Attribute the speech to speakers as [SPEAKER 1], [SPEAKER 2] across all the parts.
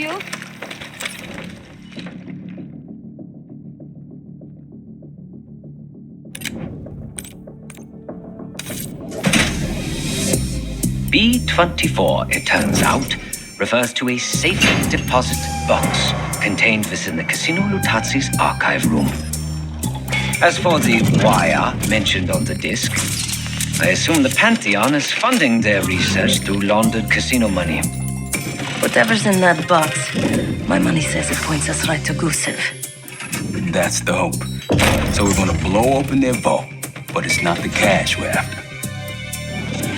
[SPEAKER 1] you.
[SPEAKER 2] B-24, it turns out, refers to a safe deposit box contained within the Casino Lutazzi's archive room. As for the wire mentioned on the disc, I assume the Pantheon is funding their research through laundered casino money.
[SPEAKER 3] Whatever's in that box, my money says it points us right to Gusev.
[SPEAKER 4] That's the hope. So we're gonna blow open their vault, but it's not the cash we're after.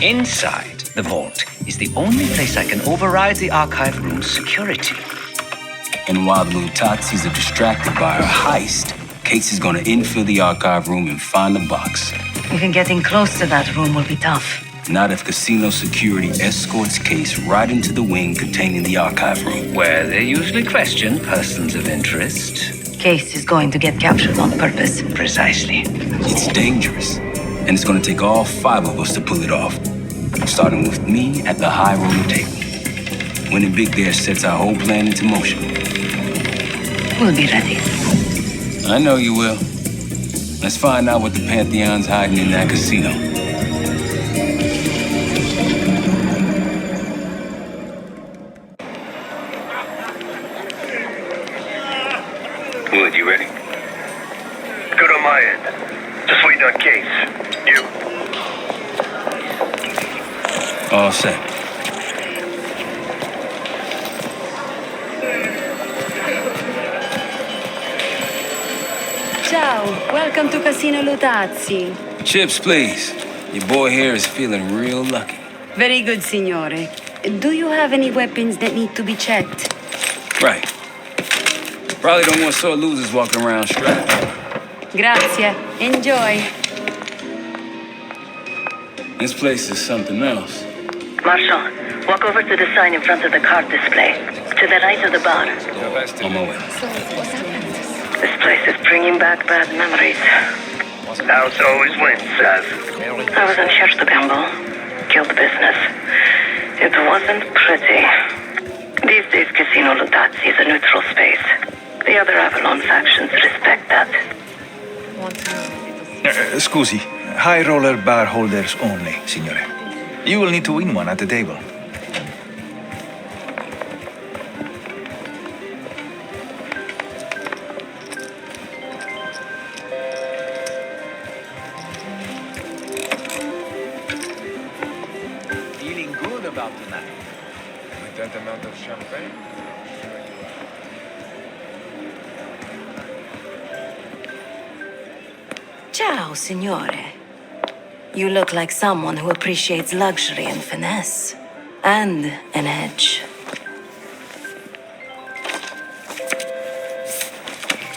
[SPEAKER 2] Inside the vault is the only place I can override the archive room's security.
[SPEAKER 4] And while the Lutazzis are distracted by our heist, Case is gonna infill the archive room and find the box.
[SPEAKER 3] Even getting close to that room will be tough.
[SPEAKER 4] Not if casino security escorts Case right into the wing containing the archive room.
[SPEAKER 2] Where they usually question persons of interest.
[SPEAKER 3] Case is going to get captured on purpose.
[SPEAKER 2] Precisely.
[SPEAKER 4] It's dangerous, and it's gonna take all 5 of us to pull it off. Starting with me at the high roller table. Winning big there sets our whole plan into motion.
[SPEAKER 3] We'll be ready.
[SPEAKER 4] I know you will. Let's find out what the Pantheon's hiding in that casino.
[SPEAKER 5] Wood, you ready? Good on my end. Just waiting on Case. You?
[SPEAKER 4] All set.
[SPEAKER 1] Ciao, welcome to Casino Lutazzi.
[SPEAKER 4] Chips, please. Your boy here is feeling real lucky.
[SPEAKER 1] Very good, signore. Do you have any weapons that need to be checked?
[SPEAKER 4] Right. Probably don't want sore losers walking around strapped.
[SPEAKER 1] Grazie. Enjoy.
[SPEAKER 4] This place is something else.
[SPEAKER 3] Marshal, walk over to the sign in front of the card display. To the right of the bar.
[SPEAKER 4] On my way.
[SPEAKER 3] This place is bringing back bad memories.
[SPEAKER 5] House always wins, Sav.
[SPEAKER 3] I was in charge to gamble. Killed business. It wasn't pretty. These days, Casino Lutazzi is a neutral space. The other Avalon factions respect that.
[SPEAKER 6] Scusi, high roller bar holders only, signore. You will need to win one at the table.
[SPEAKER 7] Feeling good about tonight. With that amount of champagne?
[SPEAKER 3] Ciao, signore. You look like someone who appreciates luxury and finesse. And an edge.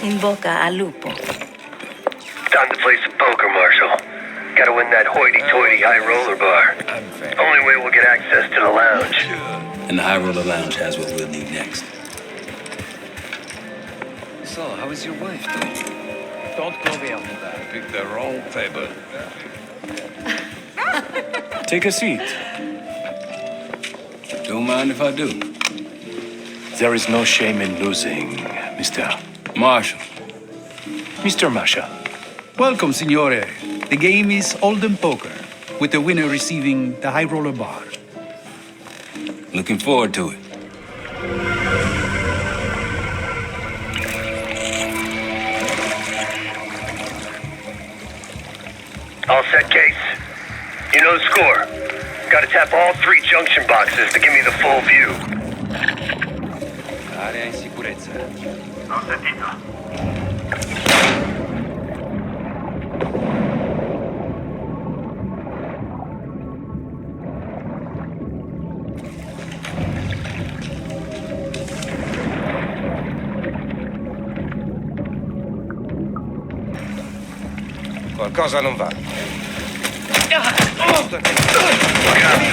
[SPEAKER 3] In bocca al lupo.
[SPEAKER 5] Time to play some poker, Marshal. Gotta win that hoity-toity high roller bar. Only way we'll get access to the lounge.
[SPEAKER 4] And the high roller lounge has what we'll need next.
[SPEAKER 2] So, how is your wife doing?
[SPEAKER 7] Don't go there. I picked the wrong table.
[SPEAKER 8] Take a seat.
[SPEAKER 4] Don't mind if I do.
[SPEAKER 8] There is no shame in losing, Mr.
[SPEAKER 4] Marshal.
[SPEAKER 8] Mr. Masha.
[SPEAKER 6] Welcome, signore. The game is Hold'em Poker, with the winner receiving the high roller bar.
[SPEAKER 4] Looking forward to it.
[SPEAKER 5] All set, Case. You know the score. Gotta tap all 3 junction boxes to give me the full view.
[SPEAKER 7] Area in sicurezza.
[SPEAKER 5] Ho sentito.
[SPEAKER 7] Qualcosa non va.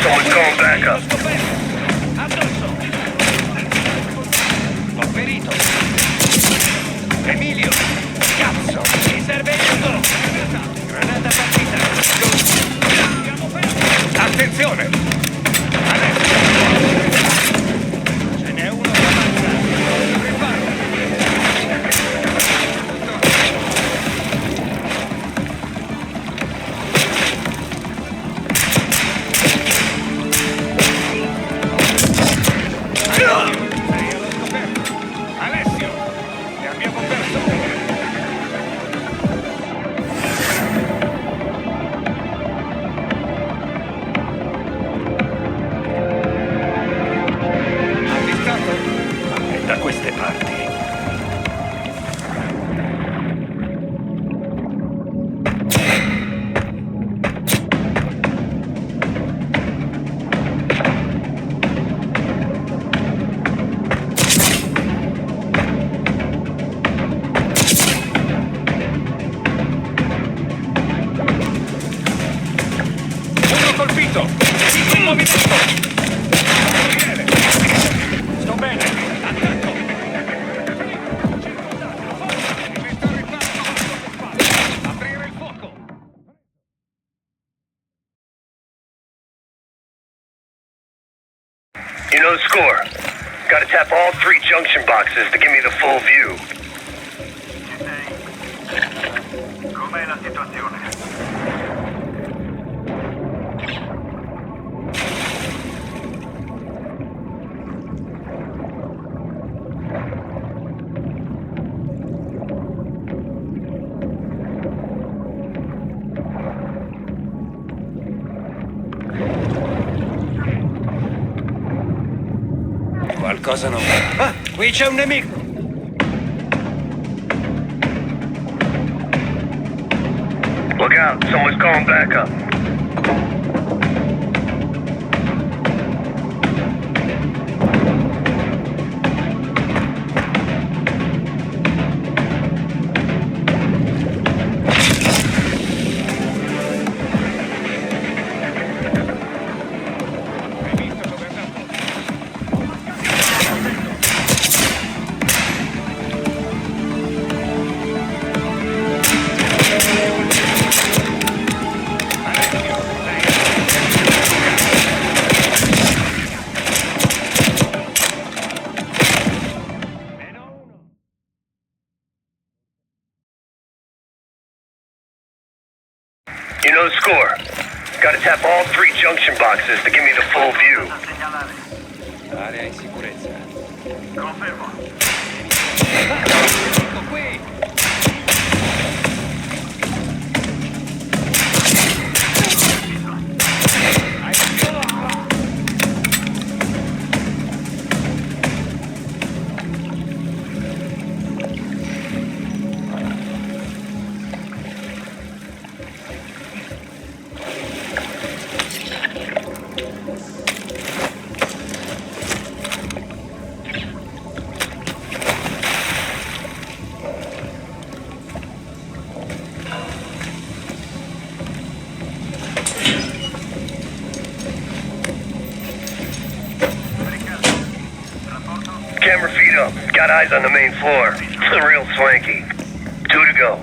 [SPEAKER 5] Someone's calling back up.
[SPEAKER 7] Ho ferito. Emilio. Cazzo. Mi serve aiuto. Granata partita. Attenzione. Adesso. Ce n'è uno che avanza.
[SPEAKER 5] Gotta tap all 3 junction boxes to give me the full view.
[SPEAKER 7] Com'è la situazione?
[SPEAKER 8] Qualcosa non va.
[SPEAKER 7] Ah, qui c'è un nemico!
[SPEAKER 5] Look out, someone's calling back up. You know the score. Gotta tap all 3 junction boxes to give me the full view.
[SPEAKER 7] Area in sicurezza. Confermo. Ecco qui!
[SPEAKER 5] Camera feed up. Got eyes on the main floor. Real swanky. 2 to go.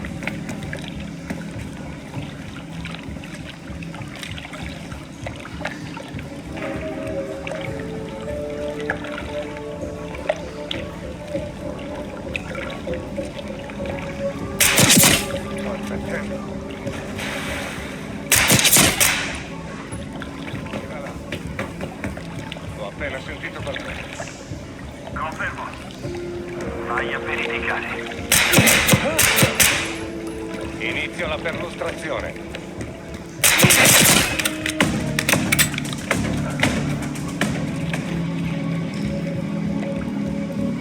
[SPEAKER 7] Ho appena sentito qualcosa. Confermo. Vai a verificare. Inizio la perlustrazione.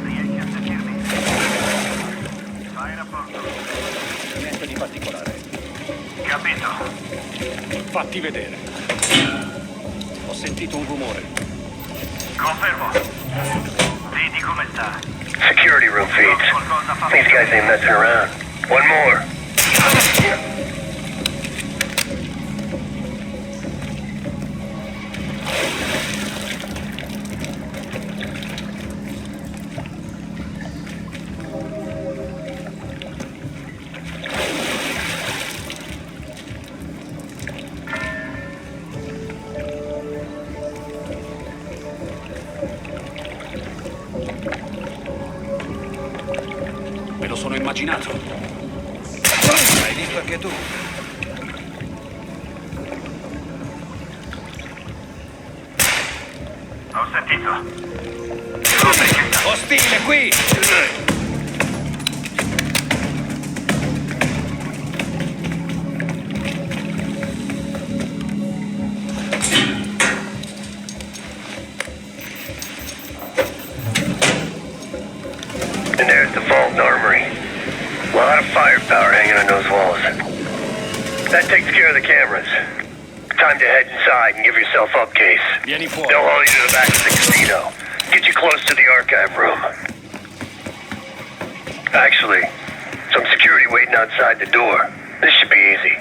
[SPEAKER 7] Riesci a sentirmi? Fai rapporto.
[SPEAKER 8] Niente di particolare.
[SPEAKER 7] Capito.
[SPEAKER 8] Fatti vedere. Ho sentito un rumore.
[SPEAKER 7] Confermo. Vedi come sta.
[SPEAKER 5] Security room feeds. These guys ain't messing around. One more.
[SPEAKER 6] Me lo sono immaginato.
[SPEAKER 7] L'hai visto anche tu? Ho sentito. Ostile qui!
[SPEAKER 5] And there's the Fulton Armory. A lot of firepower hanging on those walls. That takes care of the cameras. Time to head inside and give yourself up, Case.
[SPEAKER 8] Vieni fuori.
[SPEAKER 5] They'll haul you to the back of the casino. Get you close to the archive room. Actually, some security waiting outside the door. This should be easy.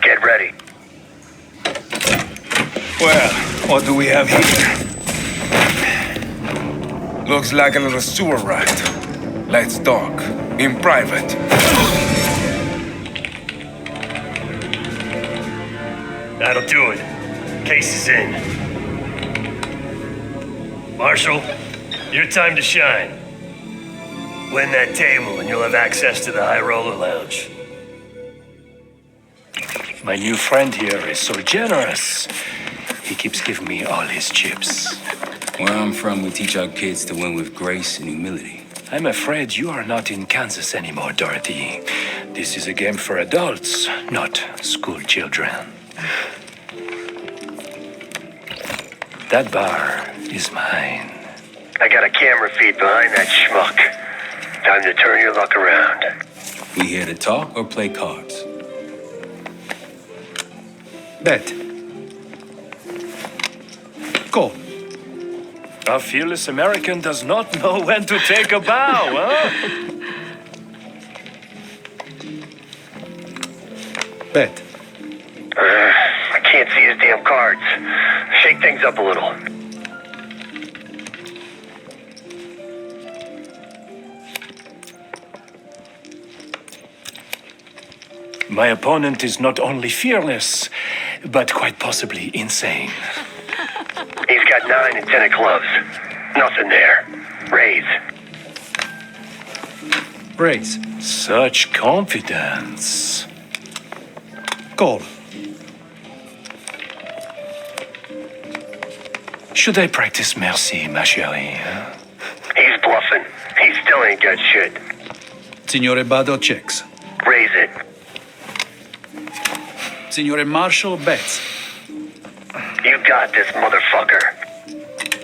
[SPEAKER 5] Get ready.
[SPEAKER 9] Well, what do we have here? Looks like a little sewer rat. Let's talk. In private.
[SPEAKER 5] That'll do it. Case is in. Marshal, your time to shine. Win that table and you'll have access to the High Roller Lounge.
[SPEAKER 8] My new friend here is so generous. He keeps giving me all his chips.
[SPEAKER 4] Where I'm from, we teach our kids to win with grace and humility.
[SPEAKER 8] I'm afraid you are not in Kansas anymore, Dorothy. This is a game for adults, not school children. That bar is mine.
[SPEAKER 5] I got a camera feed behind that schmuck. Time to turn your luck around.
[SPEAKER 4] We here to talk or play cards?
[SPEAKER 6] Bet. Call.
[SPEAKER 8] A fearless American does not know when to take a bow, huh?
[SPEAKER 6] Bet.
[SPEAKER 5] I can't see his damn cards. Shake things up a little.
[SPEAKER 8] My opponent is not only fearless, but quite possibly insane.
[SPEAKER 5] He's got 9 and 10 of clubs. Nothing there. Raise.
[SPEAKER 6] Raise.
[SPEAKER 8] Such confidence.
[SPEAKER 6] Call.
[SPEAKER 8] Should I practice merci, ma chérie? Huh?
[SPEAKER 5] He's bluffing. He still ain't got shit.
[SPEAKER 6] Signore Bado checks.
[SPEAKER 5] Raise it.
[SPEAKER 6] Signore Marshall bets.
[SPEAKER 5] You got this, motherfucker.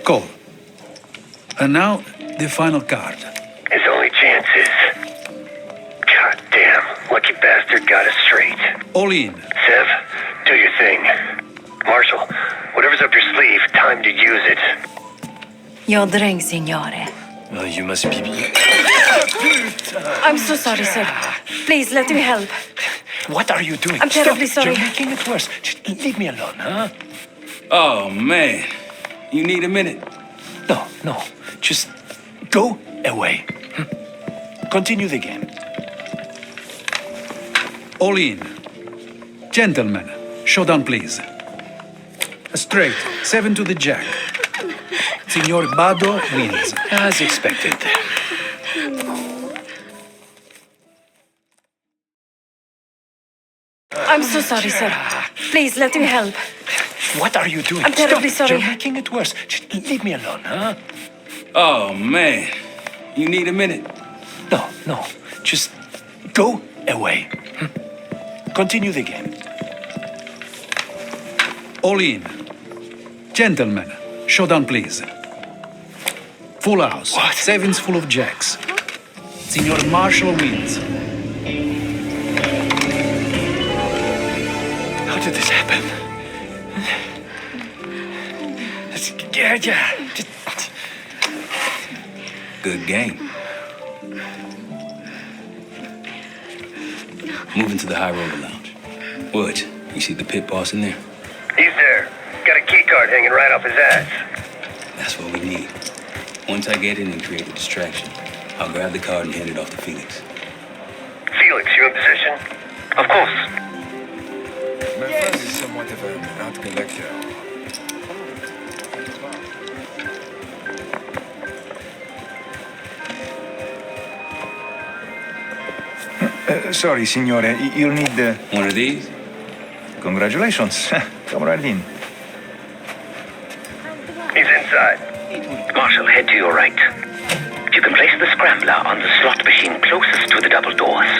[SPEAKER 6] Call. And now, the final card.
[SPEAKER 5] His only chance is... God damn, lucky bastard got us straight.
[SPEAKER 6] All in.
[SPEAKER 5] Sev, do your thing. Marshall, whatever's up your sleeve, time to use it.
[SPEAKER 10] Your drink, signore.
[SPEAKER 8] Oh, you must be...
[SPEAKER 10] I'm so sorry, sir. Please, let me help.
[SPEAKER 8] What are you doing?
[SPEAKER 10] I'm terribly
[SPEAKER 8] Stop.
[SPEAKER 10] sorry.
[SPEAKER 8] You're making it worse. Just leave me alone, huh?
[SPEAKER 4] Oh, man. You need a minute?
[SPEAKER 8] No. Just go away. Continue the game.
[SPEAKER 6] All in. Gentlemen, showdown, please. Straight, 7 to the jack. Signor Bado wins.
[SPEAKER 8] As expected.
[SPEAKER 10] I'm so sorry, sir. Please, let me help.
[SPEAKER 8] What are you doing?
[SPEAKER 10] I'm terribly
[SPEAKER 8] Stop.
[SPEAKER 10] sorry.
[SPEAKER 8] You're making it worse. Just leave me alone, huh?
[SPEAKER 4] Oh, man. You need a minute?
[SPEAKER 8] No. Just go away. Continue the game.
[SPEAKER 6] All in. Gentlemen, showdown, please. Full house.
[SPEAKER 8] What?
[SPEAKER 6] 7's full of jacks. Signor Marshall wins.
[SPEAKER 8] How did this happen? Yeah.
[SPEAKER 4] Good game. Moving to the High Roller Lounge. What? You see the pit boss in there?
[SPEAKER 5] He's there. Got a key card hanging right off his ass.
[SPEAKER 4] That's what we need. Once I get in and create a distraction, I'll grab the card and hand it off to Felix.
[SPEAKER 5] Felix, you in position? Of course.
[SPEAKER 9] My friend is somewhat of an art collector.
[SPEAKER 11] Sorry, signore. You'll need...
[SPEAKER 4] One of these?
[SPEAKER 11] Congratulations. Come right in.
[SPEAKER 5] He's inside.
[SPEAKER 2] Marshal, head to your right. You can place the scrambler on the slot machine closest to the double doors.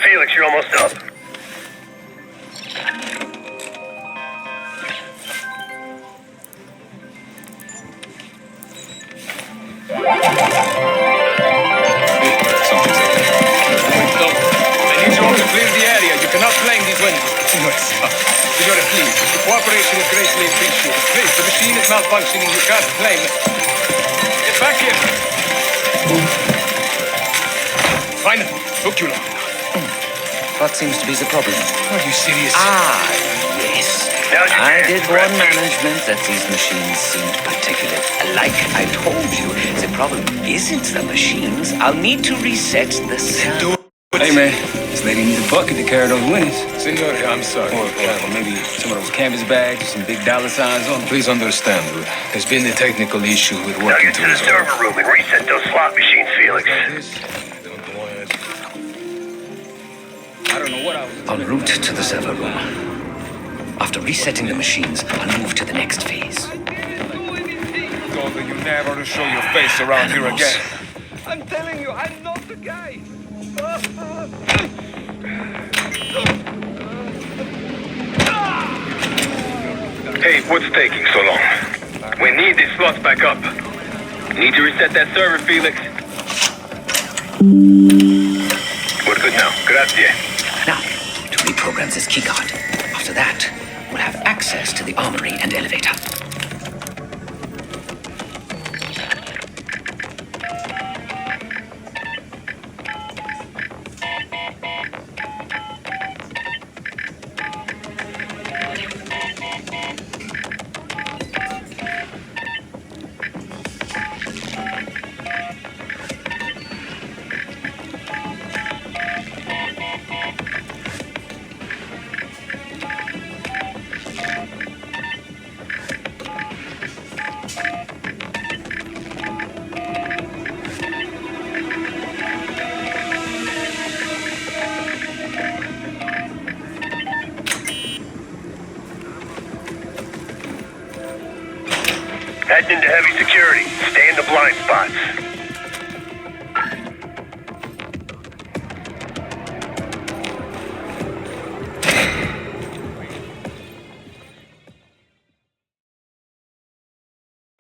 [SPEAKER 5] Felix, you're almost up.
[SPEAKER 9] Signore, please. The cooperation is greatly appreciated. Please, the machine is malfunctioning. You can't claim it. Get back here. Finally, took you long.
[SPEAKER 2] What seems to be the problem?
[SPEAKER 9] Are you serious?
[SPEAKER 2] Ah, yes.
[SPEAKER 5] Now's your
[SPEAKER 2] I
[SPEAKER 5] chance.
[SPEAKER 2] did warn management that these machines seemed particular. Like I told you, the problem isn't the machines. I'll need to reset the server.
[SPEAKER 4] Hey, man, this lady needs a bucket to carry those winnings.
[SPEAKER 9] Senor, I'm sorry.
[SPEAKER 4] Or maybe some of those canvas bags with some big dollar signs on them.
[SPEAKER 9] Please understand, there's been a technical issue with
[SPEAKER 5] Now
[SPEAKER 9] working
[SPEAKER 5] get to the
[SPEAKER 9] tools.
[SPEAKER 5] server room and reset those slot machines, Felix.
[SPEAKER 4] I don't know what I was...
[SPEAKER 2] En route to the server room. After resetting the machines, I'll move to the next phase.
[SPEAKER 9] Told you never to show your face around here again. I'm telling you, I'm not the guy.
[SPEAKER 5] Hey, what's taking so long? We need these slots back up. Need to reset that server, Felix. We're good now. Grazie.
[SPEAKER 2] Now, to reprogram this keycard. After that, we'll have access to the armory and elevator.
[SPEAKER 5] Heading into heavy security. Stay in the blind spots.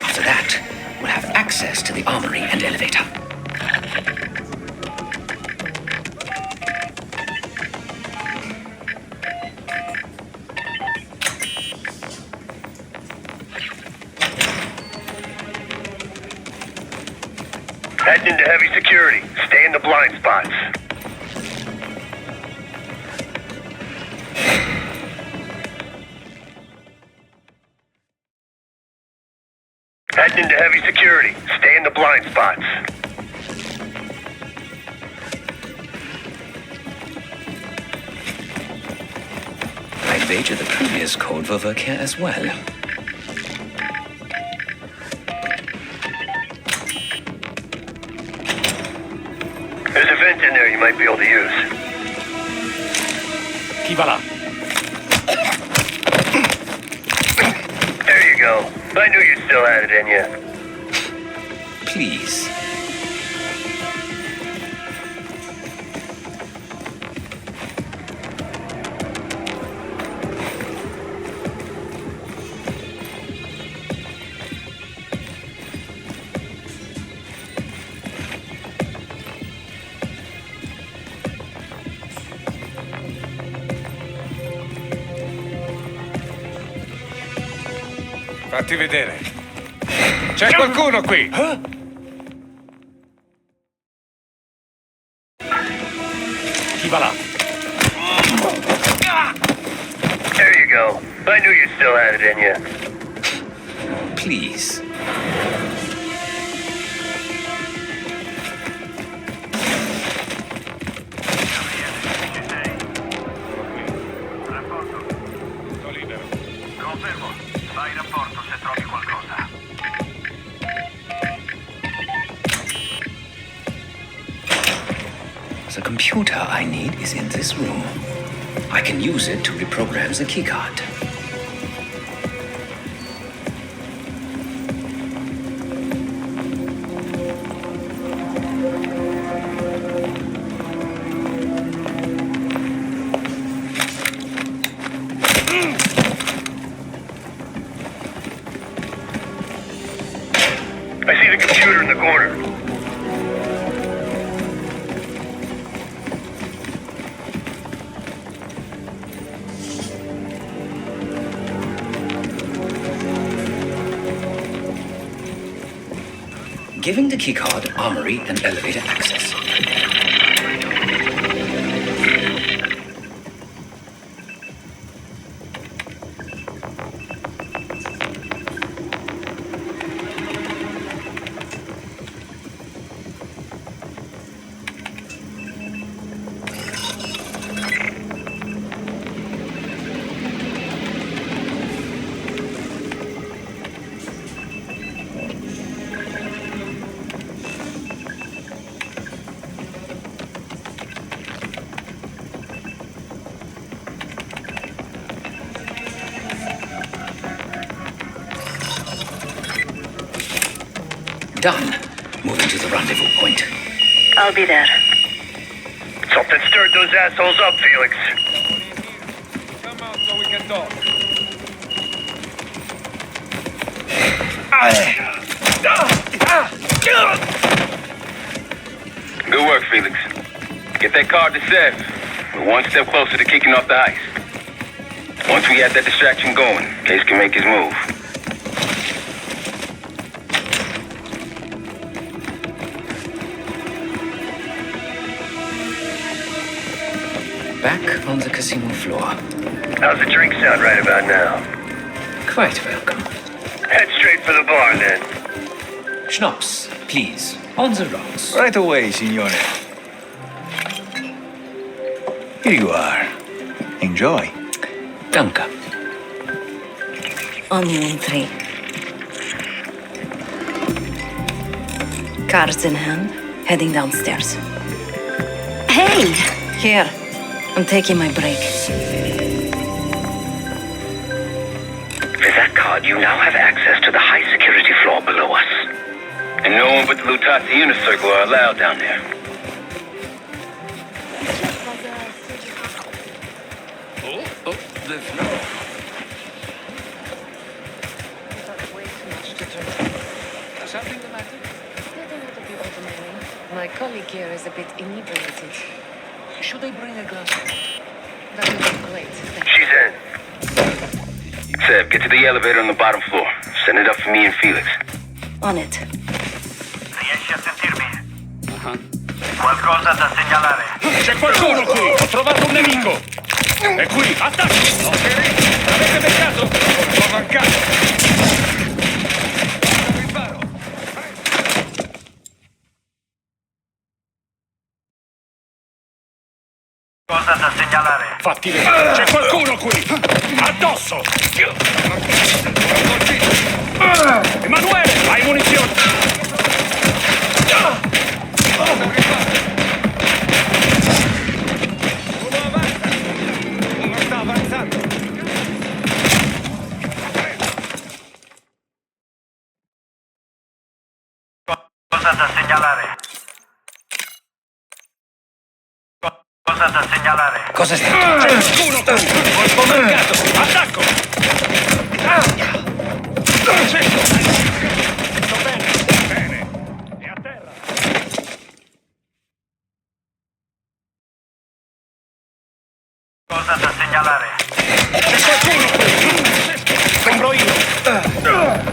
[SPEAKER 2] After that, we'll have access to the armory and elevator.
[SPEAKER 5] Heading into heavy security. Stay in the blind spots. Heading into heavy security. Stay in the blind spots.
[SPEAKER 2] I'd wager the previous code will work here as well.
[SPEAKER 5] There's a vent in there you might be able to use.
[SPEAKER 8] Chi va là?
[SPEAKER 5] There you go. I knew you still had it in you.
[SPEAKER 2] Please.
[SPEAKER 9] Fatti vedere. C'è qualcuno qui.
[SPEAKER 8] Chi va là?
[SPEAKER 5] There you go. I knew you still had it in you.
[SPEAKER 2] Please.
[SPEAKER 9] Sto libero.
[SPEAKER 5] Confermo. Vai in rapporto se trovi qualcosa.
[SPEAKER 2] The computer I need is in this room. I can use it to reprogram the keycard.
[SPEAKER 5] I see the computer in the corner.
[SPEAKER 2] Giving the keycard armory and elevator access. done, moving to the rendezvous point.
[SPEAKER 3] I'll be there.
[SPEAKER 5] Something stirred those assholes up, Felix.
[SPEAKER 9] Come out so we can talk.
[SPEAKER 5] Good work, Felix. Get that card to Sev. We're one step closer to kicking off the heist. Once we get that distraction going, Case can make his move.
[SPEAKER 2] Back on the casino floor.
[SPEAKER 5] How's the drink sound right about now?
[SPEAKER 2] Quite welcome.
[SPEAKER 5] Head straight for the bar, then.
[SPEAKER 2] Schnapps, please. On the rocks.
[SPEAKER 11] Right away, signore. Here you are. Enjoy.
[SPEAKER 2] Danke.
[SPEAKER 10] On you in 3. Cards in hand, heading downstairs.
[SPEAKER 1] Hey!
[SPEAKER 10] Here, I'm taking my break.
[SPEAKER 2] With that card, you now have access to the high security floor below us.
[SPEAKER 5] And no one but the Lutazzi Inner Circle are allowed down there.
[SPEAKER 8] There's no...
[SPEAKER 7] Something the matter?
[SPEAKER 1] My colleague here is a bit inebriated.
[SPEAKER 7] Should I bring a glass? That would be great.
[SPEAKER 5] She's in. Sev, get to the elevator on the bottom floor. Send it up for me and Felix.
[SPEAKER 10] On it.
[SPEAKER 5] Riesci a sentirmi? Qualcosa da segnalare.
[SPEAKER 9] C'è qualcuno qui! Ho trovato un nemico! È qui! Attacchi! L'avete beccato? L'ho mancato! Riparo!
[SPEAKER 5] Cosa da segnalare?
[SPEAKER 9] Fatti vedere! C'è qualcuno qui! Addosso! Emanuele! Hai munizioni! Uno avanza! Uno sta avanzando!
[SPEAKER 5] Cosa da segnalare? Cosa da segnalare?
[SPEAKER 2] Cosa è stato?
[SPEAKER 9] C'è qualcuno qui! Colpo mancato! Attacco! Certo! Sto bene! Bene! E a terra!
[SPEAKER 5] Cosa da segnalare?
[SPEAKER 9] C'è qualcuno qui! Sembro io!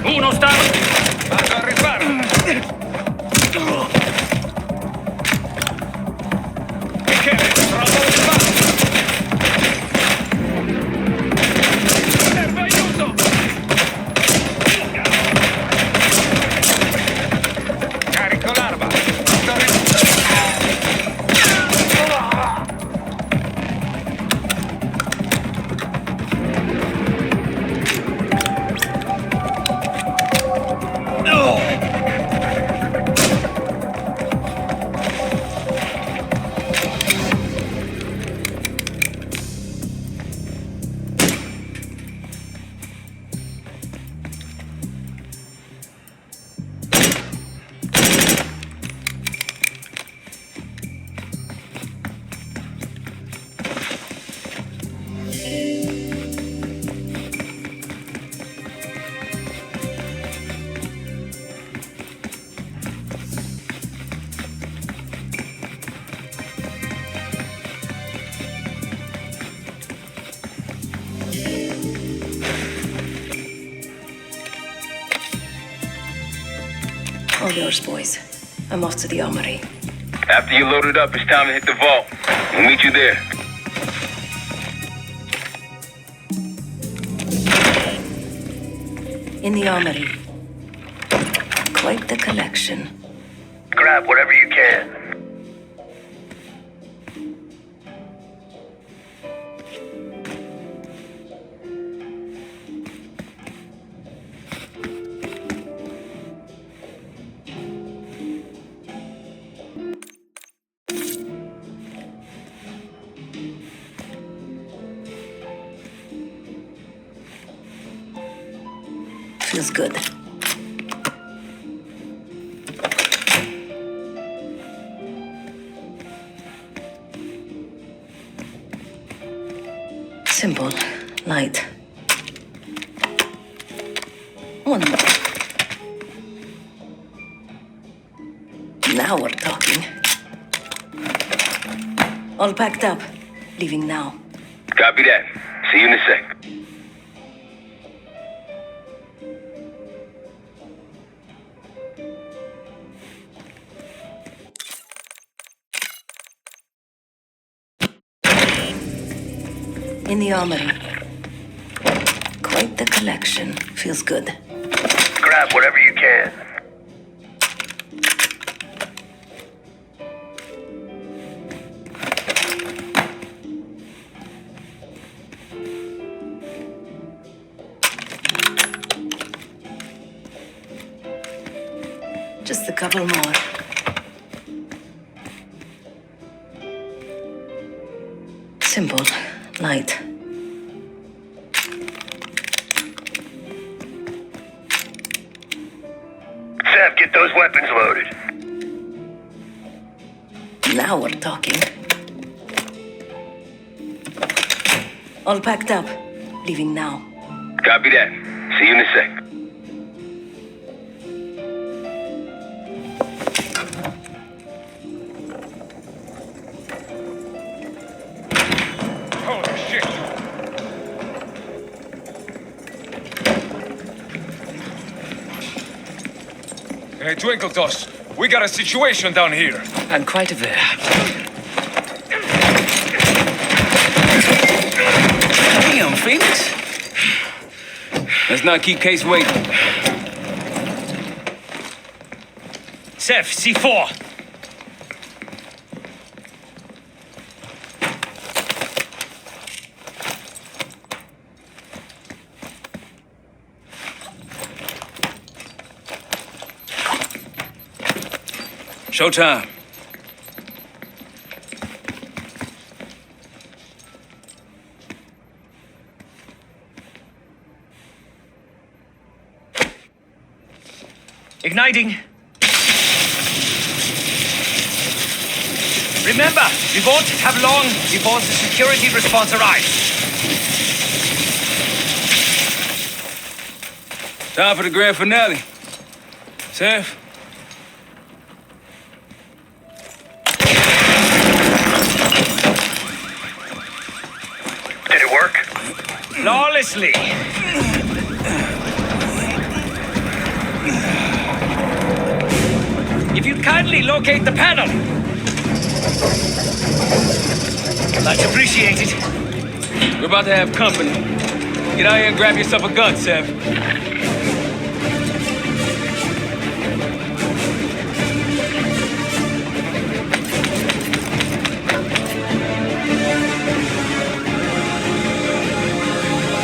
[SPEAKER 9] Uno sta... Vado al riparo! Michele, trovo un riparo! Serve aiuto! Carico l'arma!
[SPEAKER 10] All yours, boys. I'm off to the armory.
[SPEAKER 5] After you load it up, it's time to hit the vault. We'll meet you there.
[SPEAKER 10] In the armory. Quite the collection.
[SPEAKER 5] Grab whatever you can.
[SPEAKER 10] Feels good. light. One more. Now we're talking. All packed up. Leaving now.
[SPEAKER 5] Copy that. See you in a sec.
[SPEAKER 10] In the armory. Quite the collection. Feels good.
[SPEAKER 5] Grab whatever you can.
[SPEAKER 10] Just a couple more. Simple. Light.
[SPEAKER 5] Sev, get those weapons loaded.
[SPEAKER 10] Now we're talking. All packed up. Leaving now.
[SPEAKER 5] Copy that. See you in a sec.
[SPEAKER 9] Holy shit! Hey, Twinkle Toss, we got a situation down here.
[SPEAKER 8] I'm quite aware.
[SPEAKER 4] Damn, Phoenix. Let's not keep Case waiting.
[SPEAKER 7] Sev, C4.
[SPEAKER 4] Showtime.
[SPEAKER 7] Igniting. Remember, we won't have long before the security response arrives.
[SPEAKER 4] Time for the grand finale. Seth?
[SPEAKER 5] Did it work?
[SPEAKER 7] Flawlessly. If you'd kindly locate the panel. Much appreciated.
[SPEAKER 4] We're about to have company. Get out here and grab yourself a gun, Seth.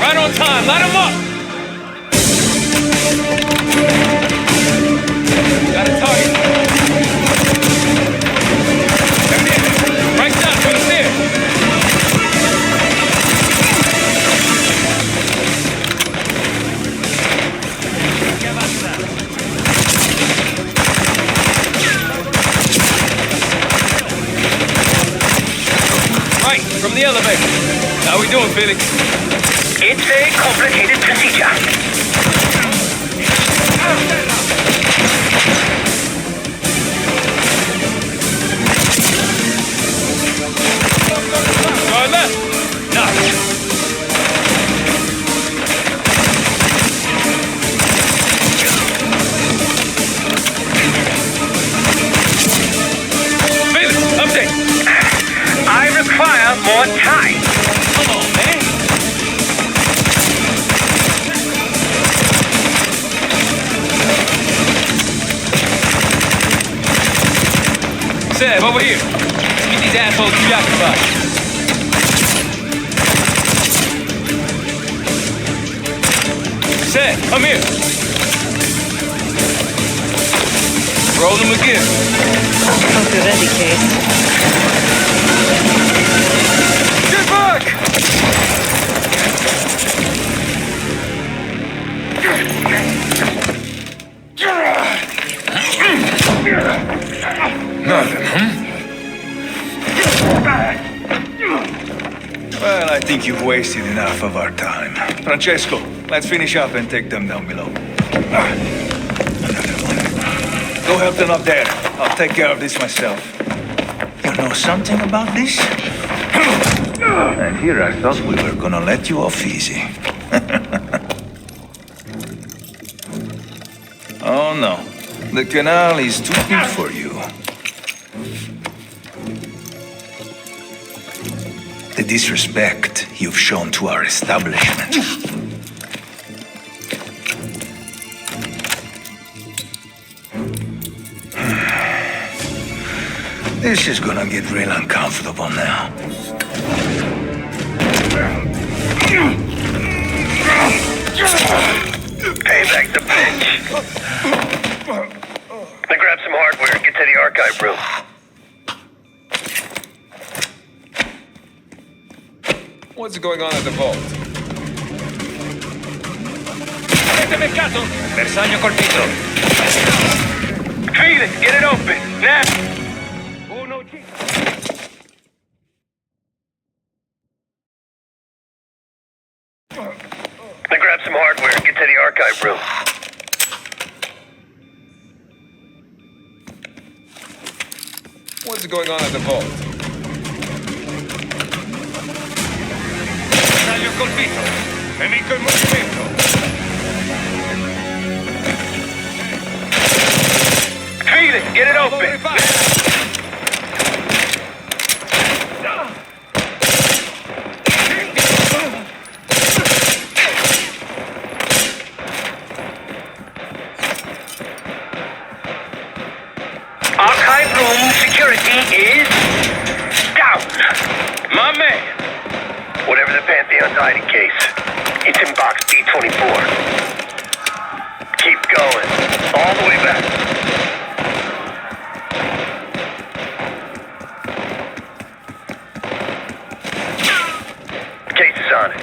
[SPEAKER 9] Right on time, light him up!
[SPEAKER 4] Got a target.
[SPEAKER 9] There it is. Right down to the stairs.
[SPEAKER 4] Right, from the elevator. How we doing, Felix?
[SPEAKER 5] It's a complicated procedure.
[SPEAKER 9] Guard left.
[SPEAKER 7] No.
[SPEAKER 9] Felix, update.
[SPEAKER 5] I require more time.
[SPEAKER 9] Come on, man.
[SPEAKER 4] Seth, over here. Let's get these assholes preoccupied. Seth, come here. Roll them again.
[SPEAKER 10] Hope you're ready, Case.
[SPEAKER 9] Get back! Nothing, huh?
[SPEAKER 11] Well, I think you've wasted enough of our time. Francesco, let's finish up and take them down below. Another one. Go help them up there. I'll take care of this myself. You know something about this? And here I thought we were gonna let you off easy. Oh no. The canal is too big for you. The disrespect you've shown to our establishment. This is gonna get real uncomfortable now.
[SPEAKER 5] Payback's a bitch. Now grab some hardware and get to the archive room.
[SPEAKER 9] What's going on at the vault?
[SPEAKER 7] Avete beccato? Bersaglio colpito.
[SPEAKER 5] Felix, get it open, now!
[SPEAKER 7] Uno ucciso.
[SPEAKER 5] Now grab some hardware and get to the archive room.
[SPEAKER 9] What's going on at the vault?
[SPEAKER 7] Bersaglio colpito. Nemico in movimento.
[SPEAKER 5] Felix, get it open! Archive room security is down. My man. Whatever the Pantheon's hiding case, it's in box B24. Keep going, all the way back. Case is on it.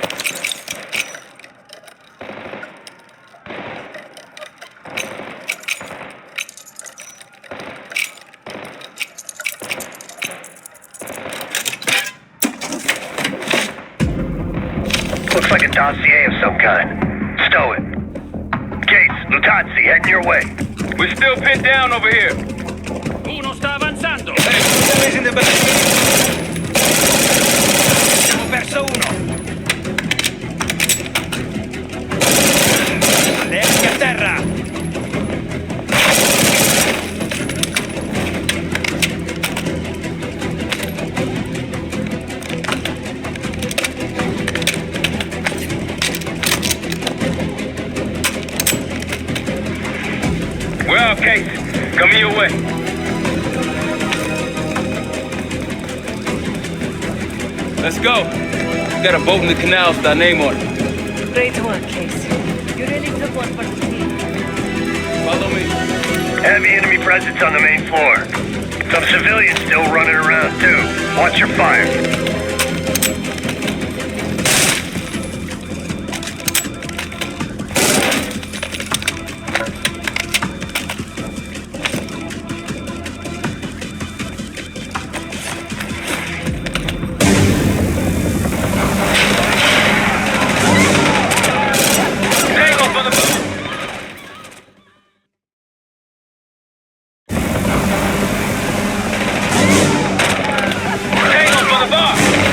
[SPEAKER 5] Looks like a dossier of some kind. Stow it. Case, Lutazzi, heading your way.
[SPEAKER 9] We're still pinned down over here.
[SPEAKER 7] Uno sta avanzando.
[SPEAKER 9] In the back.
[SPEAKER 7] Abbiamo perso uno. Le armi a terra.
[SPEAKER 9] We're out, Case. Coming your way. Let's go. Got a boat in the canals with our name on it.
[SPEAKER 10] Great work, Case. You really took one for the team.
[SPEAKER 9] Follow me.
[SPEAKER 5] Heavy enemy presence on the main floor. Some civilians still running around, too. Watch your fire.
[SPEAKER 9] Hang on, motherfucker!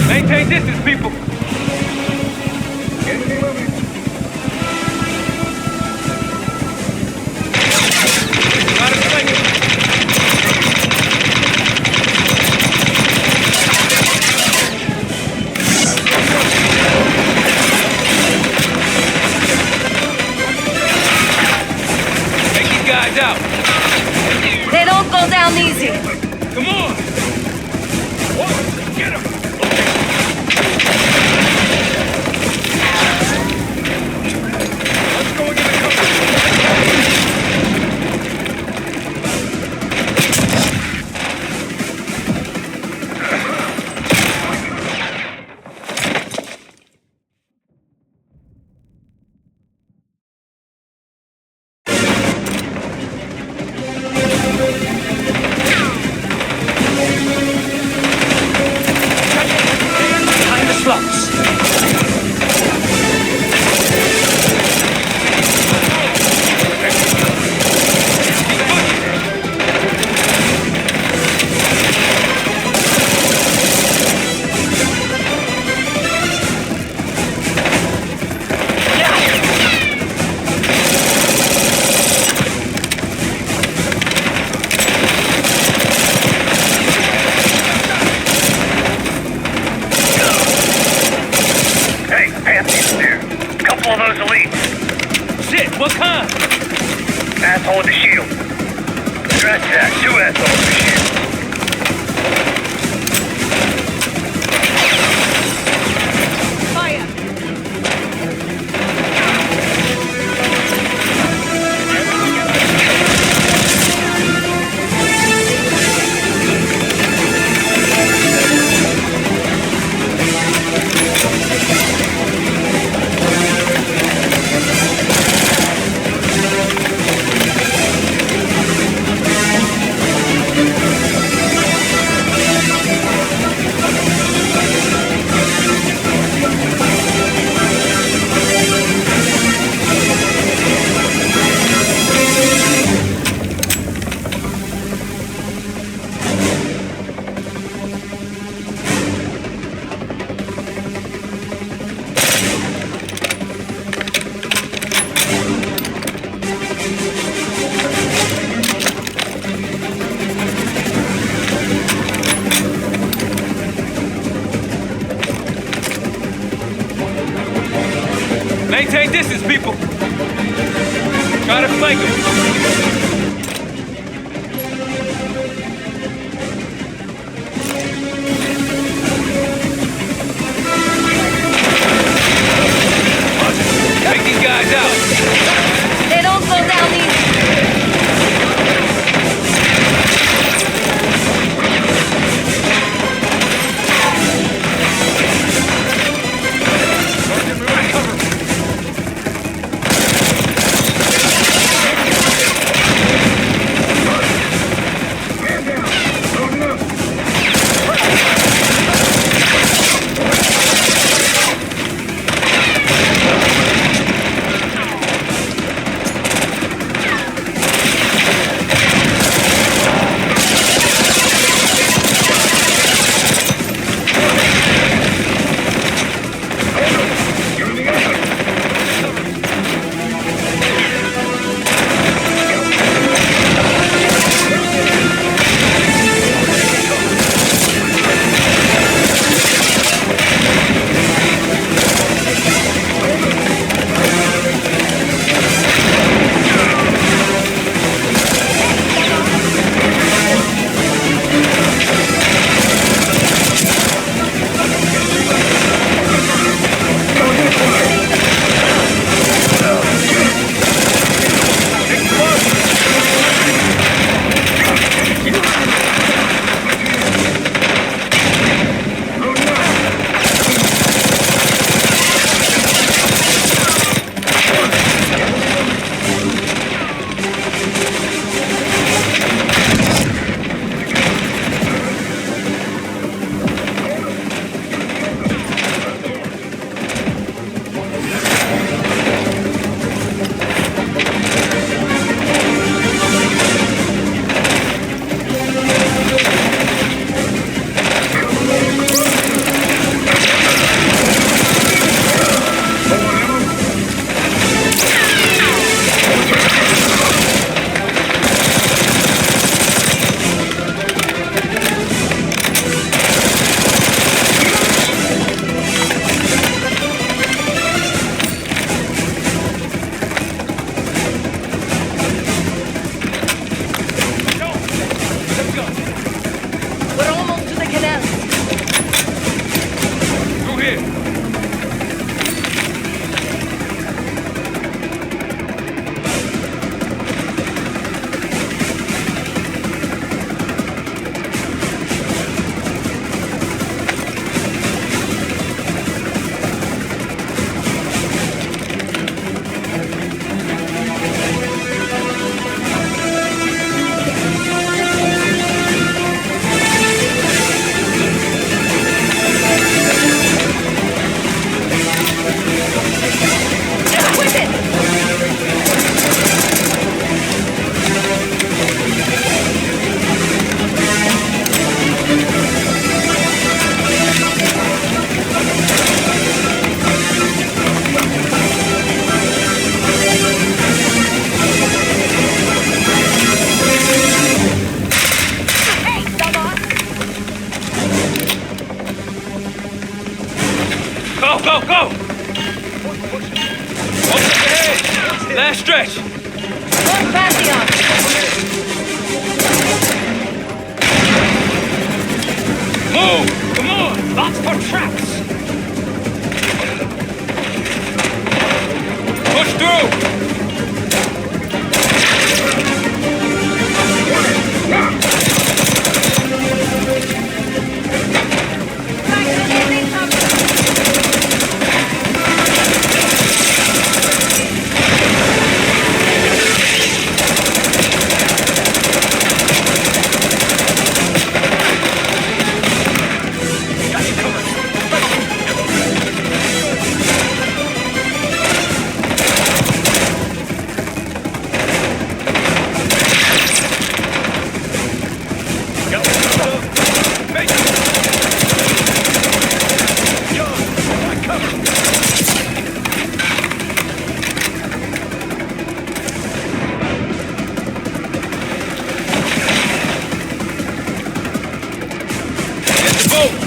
[SPEAKER 9] Maintain distance, people. Not a flank. Take these guys out.
[SPEAKER 10] They don't go down easy.
[SPEAKER 9] Come on. One, get him. Let's go and get a couple.
[SPEAKER 2] Behind the slumps.
[SPEAKER 5] Hey, Pantheon's there. Couple of those elites.
[SPEAKER 9] Shit, what kind?
[SPEAKER 5] Asshole with the shield. Scratch that. Two assholes with the shield.
[SPEAKER 9] Maintain distance, people. Try to flank them. Take these guys out.
[SPEAKER 10] They don't go down easy.
[SPEAKER 9] Sergeant, we're in cover.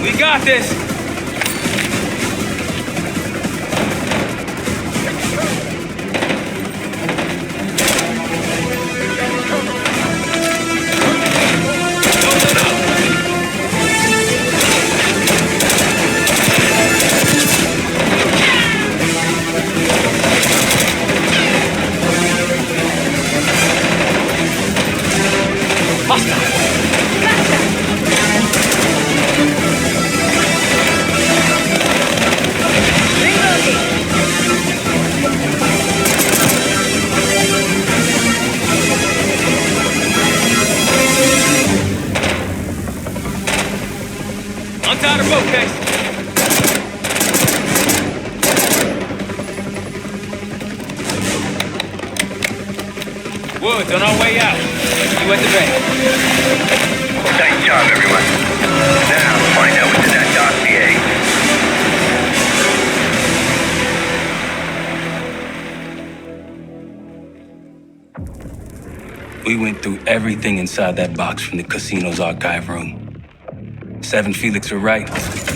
[SPEAKER 9] We got this! Untie the boat case. Woods, on our way out. You at the bank.
[SPEAKER 5] Nice job, everyone. Now, find out what's in that dossier.
[SPEAKER 4] We went through everything inside that box from the casino's archive room. 7 Felix were right.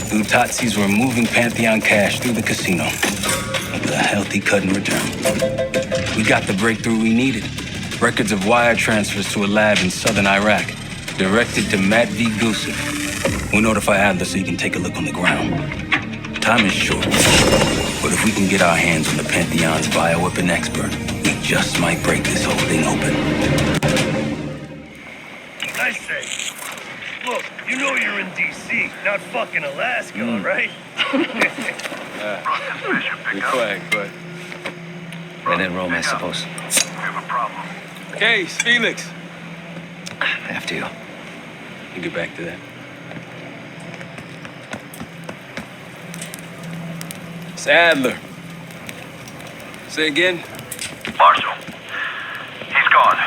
[SPEAKER 4] Lutazis were moving Pantheon cash through the casino. What the hell he couldn't return? We got the breakthrough we needed. Records of wire transfers to a lab in southern Iraq, directed to Matt V. Goosen. We'll notify Adler so he can take a look on the ground. Time is short, but if we can get our hands on the Pantheon's bioweapon expert, we just might break this whole thing open.
[SPEAKER 5] I say, look, you know you're in D.C., not fucking Alaska, right?
[SPEAKER 9] Good flag, but...
[SPEAKER 2] And in Rome, I suppose.
[SPEAKER 5] We have a problem.
[SPEAKER 9] Case, Felix.
[SPEAKER 2] After you.
[SPEAKER 4] We'll get back to that.
[SPEAKER 9] It's Adler. Say again?
[SPEAKER 5] Marshal, he's gone.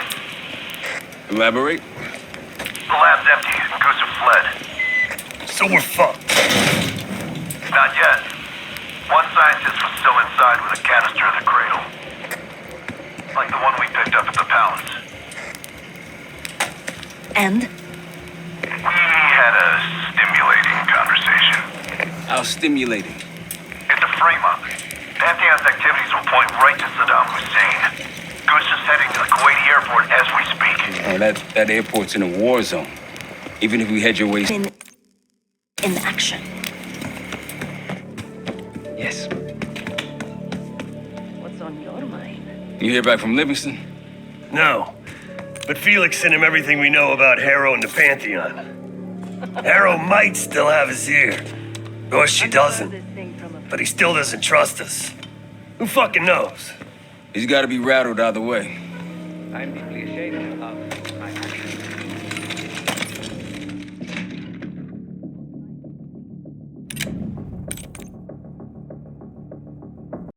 [SPEAKER 9] Elaborate.
[SPEAKER 5] The lab's empty. Gustav fled. So we're fucked. Not yet. One scientist was still inside with a canister in the cradle. Like the one we picked up at the palace.
[SPEAKER 10] And?
[SPEAKER 5] We had a stimulating conversation.
[SPEAKER 4] How stimulating.
[SPEAKER 5] It's a frame-up. Pantheon's activities will point right to Saddam Hussein. Goose is heading to the Kuwaiti airport as we speak.
[SPEAKER 4] Oh, that airport's in a war zone. Even if we head your way...
[SPEAKER 10] In action.
[SPEAKER 2] Yes.
[SPEAKER 10] What's on your mind?
[SPEAKER 4] You hear back from Livingston?
[SPEAKER 5] No. But Felix sent him everything we know about Harrow and the Pantheon. Harrow might still have his ear. Of course she doesn't. But he still doesn't trust us. Who fucking knows?
[SPEAKER 4] He's gotta be rattled either way.
[SPEAKER 2] I'm deeply ashamed of